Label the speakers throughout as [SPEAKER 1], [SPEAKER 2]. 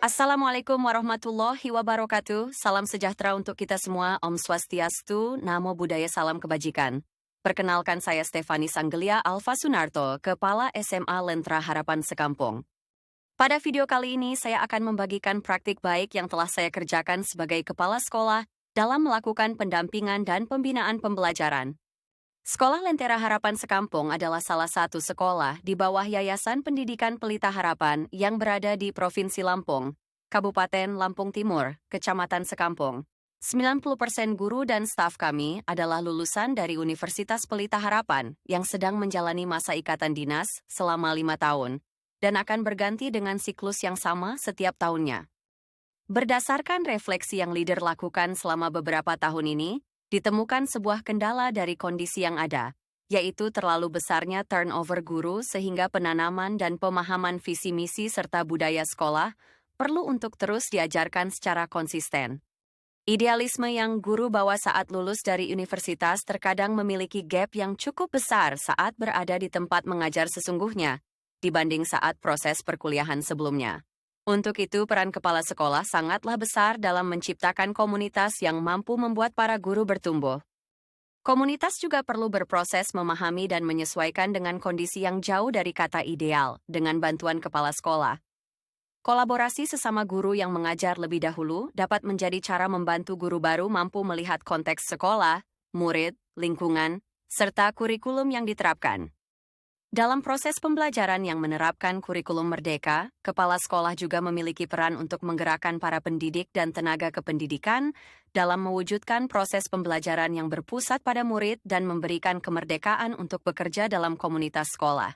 [SPEAKER 1] Assalamualaikum warahmatullahi wabarakatuh. Salam sejahtera untuk kita semua. Om Swastiastu, Namo Buddhaya, salam kebajikan. Perkenalkan saya Stefani Sanggelia Alfa Sunarto, Kepala SMA Lentera Harapan Sekampung. Pada video kali ini saya akan membagikan praktik baik yang telah saya kerjakan sebagai kepala sekolah dalam melakukan pendampingan dan pembinaan pembelajaran. Sekolah Lentera Harapan Sekampung adalah salah satu sekolah di bawah Yayasan Pendidikan Pelita Harapan yang berada di Provinsi Lampung, Kabupaten Lampung Timur, Kecamatan Sekampung. 90% guru dan staf kami adalah lulusan dari Universitas Pelita Harapan yang sedang menjalani masa ikatan dinas selama 5 tahun dan akan berganti dengan siklus yang sama setiap tahunnya. Berdasarkan refleksi yang leader lakukan selama beberapa tahun ini, ditemukan sebuah kendala dari kondisi yang ada, yaitu terlalu besarnya turnover guru sehingga penanaman dan pemahaman visi misi serta budaya sekolah perlu untuk terus diajarkan secara konsisten. Idealisme yang guru bawa saat lulus dari universitas terkadang memiliki gap yang cukup besar saat berada di tempat mengajar sesungguhnya, dibanding saat proses perkuliahan sebelumnya. Untuk itu, peran kepala sekolah sangatlah besar dalam menciptakan komunitas yang mampu membuat para guru bertumbuh. Komunitas juga perlu berproses memahami dan menyesuaikan dengan kondisi yang jauh dari kata ideal, dengan bantuan kepala sekolah. Kolaborasi sesama guru yang mengajar lebih dahulu dapat menjadi cara membantu guru baru mampu melihat konteks sekolah, murid, lingkungan, serta kurikulum yang diterapkan. Dalam proses pembelajaran yang menerapkan kurikulum merdeka, kepala sekolah juga memiliki peran untuk menggerakkan para pendidik dan tenaga kependidikan dalam mewujudkan proses pembelajaran yang berpusat pada murid dan memberikan kemerdekaan untuk bekerja dalam komunitas sekolah.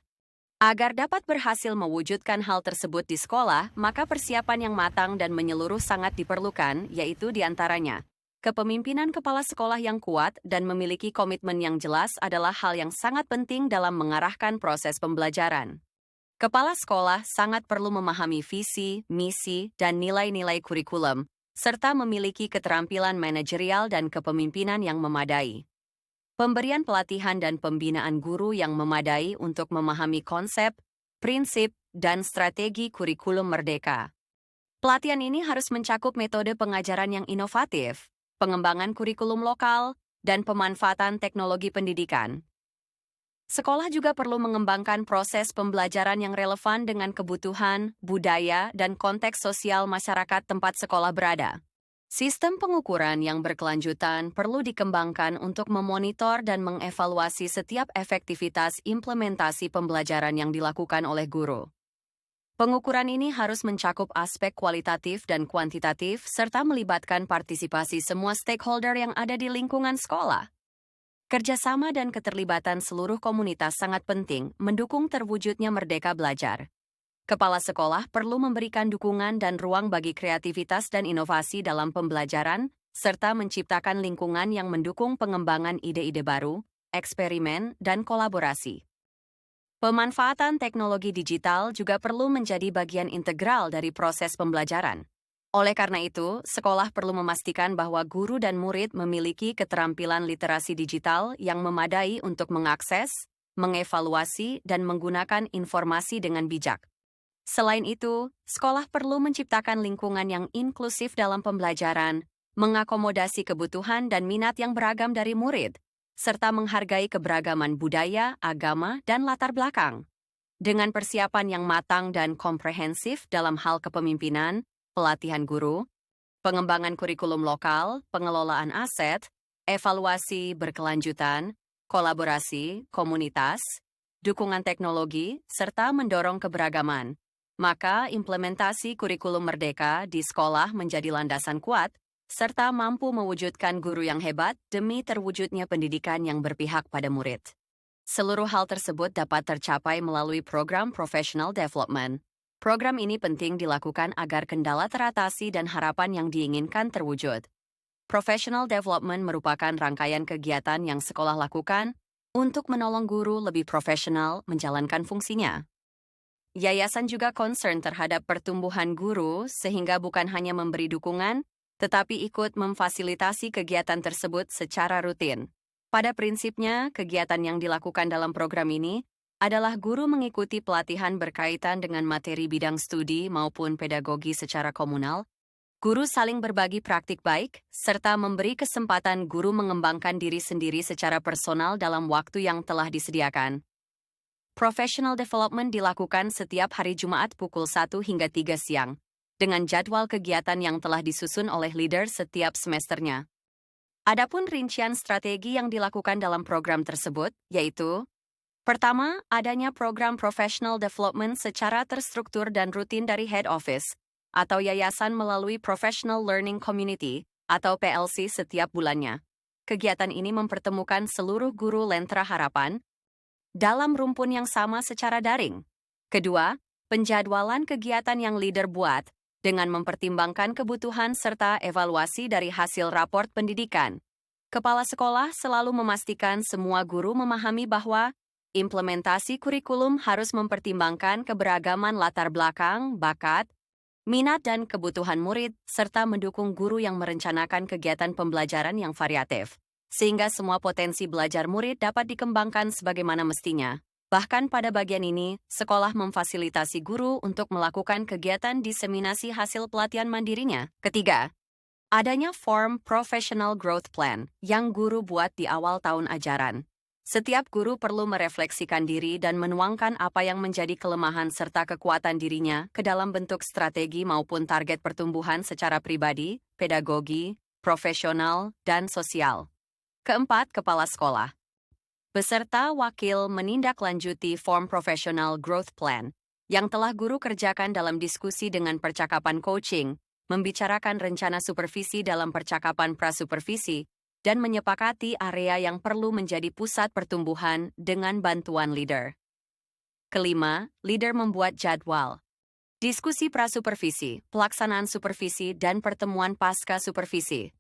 [SPEAKER 1] Agar dapat berhasil mewujudkan hal tersebut di sekolah, maka persiapan yang matang dan menyeluruh sangat diperlukan, yaitu diantaranya kepemimpinan kepala sekolah yang kuat dan memiliki komitmen yang jelas adalah hal yang sangat penting dalam mengarahkan proses pembelajaran. Kepala sekolah sangat perlu memahami visi, misi, dan nilai-nilai kurikulum, serta memiliki keterampilan manajerial dan kepemimpinan yang memadai. Pemberian pelatihan dan pembinaan guru yang memadai untuk memahami konsep, prinsip, dan strategi kurikulum merdeka. Pelatihan ini harus mencakup metode pengajaran yang inovatif, pengembangan kurikulum lokal, dan pemanfaatan teknologi pendidikan. Sekolah juga perlu mengembangkan proses pembelajaran yang relevan dengan kebutuhan, budaya, dan konteks sosial masyarakat tempat sekolah berada. Sistem pengukuran yang berkelanjutan perlu dikembangkan untuk memonitor dan mengevaluasi setiap efektivitas implementasi pembelajaran yang dilakukan oleh guru. Pengukuran ini harus mencakup aspek kualitatif dan kuantitatif serta melibatkan partisipasi semua stakeholder yang ada di lingkungan sekolah. Kerjasama dan keterlibatan seluruh komunitas sangat penting mendukung terwujudnya merdeka belajar. Kepala sekolah perlu memberikan dukungan dan ruang bagi kreativitas dan inovasi dalam pembelajaran, serta menciptakan lingkungan yang mendukung pengembangan ide-ide baru, eksperimen, dan kolaborasi. Pemanfaatan teknologi digital juga perlu menjadi bagian integral dari proses pembelajaran. Oleh karena itu, sekolah perlu memastikan bahwa guru dan murid memiliki keterampilan literasi digital yang memadai untuk mengakses, mengevaluasi, dan menggunakan informasi dengan bijak. Selain itu, sekolah perlu menciptakan lingkungan yang inklusif dalam pembelajaran, mengakomodasi kebutuhan dan minat yang beragam dari murid, serta menghargai keberagaman budaya, agama, dan latar belakang. Dengan persiapan yang matang dan komprehensif dalam hal kepemimpinan, pelatihan guru, pengembangan kurikulum lokal, pengelolaan aset, evaluasi berkelanjutan, kolaborasi, komunitas, dukungan teknologi, serta mendorong keberagaman, maka implementasi kurikulum merdeka di sekolah menjadi landasan kuat serta mampu mewujudkan guru yang hebat demi terwujudnya pendidikan yang berpihak pada murid. Seluruh hal tersebut dapat tercapai melalui program Professional Development. Program ini penting dilakukan agar kendala teratasi dan harapan yang diinginkan terwujud. Professional Development merupakan rangkaian kegiatan yang sekolah lakukan untuk menolong guru lebih profesional menjalankan fungsinya. Yayasan juga concern terhadap pertumbuhan guru sehingga bukan hanya memberi dukungan, tetapi ikut memfasilitasi kegiatan tersebut secara rutin. Pada prinsipnya, kegiatan yang dilakukan dalam program ini adalah guru mengikuti pelatihan berkaitan dengan materi bidang studi maupun pedagogi secara komunal. Guru saling berbagi praktik baik, serta memberi kesempatan guru mengembangkan diri sendiri secara personal dalam waktu yang telah disediakan. Professional development dilakukan setiap hari Jumat pukul 1 hingga 3 siang, dengan jadwal kegiatan yang telah disusun oleh leader setiap semesternya. Adapun rincian strategi yang dilakukan dalam program tersebut, yaitu: pertama, adanya program professional development secara terstruktur dan rutin dari head office atau yayasan melalui Professional Learning Community atau PLC setiap bulannya. Kegiatan ini mempertemukan seluruh guru Lentera Harapan dalam rumpun yang sama secara daring. Kedua, penjadwalan kegiatan yang leader buat dengan mempertimbangkan kebutuhan serta evaluasi dari hasil raport pendidikan. Kepala sekolah selalu memastikan semua guru memahami bahwa implementasi kurikulum harus mempertimbangkan keberagaman latar belakang, bakat, minat dan kebutuhan murid, serta mendukung guru yang merencanakan kegiatan pembelajaran yang variatif, sehingga semua potensi belajar murid dapat dikembangkan sebagaimana mestinya. Bahkan pada bagian ini, sekolah memfasilitasi guru untuk melakukan kegiatan diseminasi hasil pelatihan mandirinya. Ketiga, adanya form Professional Growth Plan yang guru buat di awal tahun ajaran. Setiap guru perlu merefleksikan diri dan menuangkan apa yang menjadi kelemahan serta kekuatan dirinya ke dalam bentuk strategi maupun target pertumbuhan secara pribadi, pedagogi, profesional, dan sosial. Keempat, kepala sekolah beserta wakil menindaklanjuti form Professional Growth Plan yang telah guru kerjakan dalam diskusi dengan percakapan coaching, membicarakan rencana supervisi dalam percakapan prasupervisi, dan menyepakati area yang perlu menjadi pusat pertumbuhan dengan bantuan leader. Kelima, leader membuat jadwal diskusi prasupervisi, pelaksanaan supervisi, dan pertemuan pasca supervisi.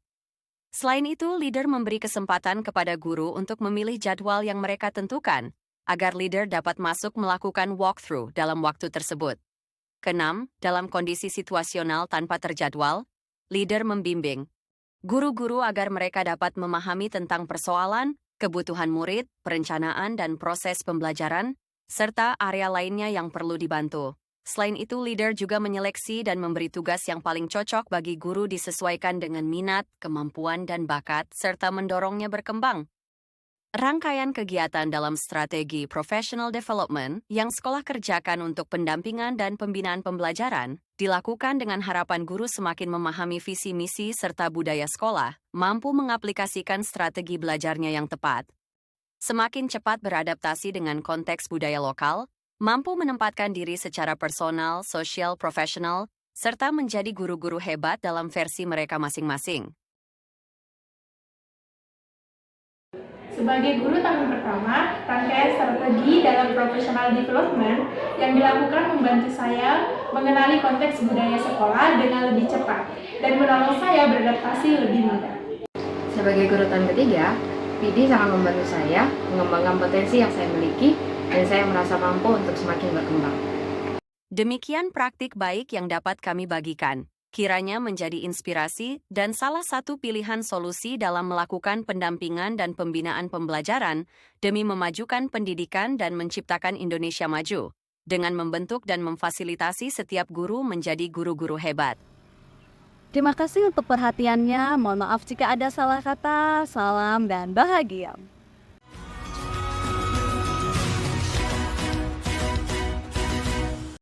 [SPEAKER 1] Selain itu, leader memberi kesempatan kepada guru untuk memilih jadwal yang mereka tentukan, agar leader dapat masuk melakukan walkthrough dalam waktu tersebut. Keenam, dalam kondisi situasional tanpa terjadwal, leader membimbing guru-guru agar mereka dapat memahami tentang persoalan, kebutuhan murid, perencanaan dan proses pembelajaran, serta area lainnya yang perlu dibantu. Selain itu, leader juga menyeleksi dan memberi tugas yang paling cocok bagi guru disesuaikan dengan minat, kemampuan, dan bakat, serta mendorongnya berkembang. Rangkaian kegiatan dalam strategi professional development yang sekolah kerjakan untuk pendampingan dan pembinaan pembelajaran dilakukan dengan harapan guru semakin memahami visi misi serta budaya sekolah, mampu mengaplikasikan strategi belajarnya yang tepat, semakin cepat beradaptasi dengan konteks budaya lokal, mampu menempatkan diri secara personal, sosial, profesional, serta menjadi guru-guru hebat dalam versi mereka masing-masing.
[SPEAKER 2] Sebagai guru tahun pertama, rangkaian strategi dalam professional development yang dilakukan membantu saya mengenali konteks budaya sekolah dengan lebih cepat dan menolong saya beradaptasi lebih mudah.
[SPEAKER 3] Sebagai guru tahun ketiga, PD sangat membantu saya mengembangkan potensi yang saya miliki dan saya merasa mampu untuk semakin berkembang.
[SPEAKER 1] Demikian praktik baik yang dapat kami bagikan. Kiranya menjadi inspirasi dan salah satu pilihan solusi dalam melakukan pendampingan dan pembinaan pembelajaran demi memajukan pendidikan dan menciptakan Indonesia maju, dengan membentuk dan memfasilitasi setiap guru menjadi guru-guru hebat.
[SPEAKER 4] Terima kasih untuk perhatiannya. Mohon maaf jika ada salah kata. Salam dan bahagia.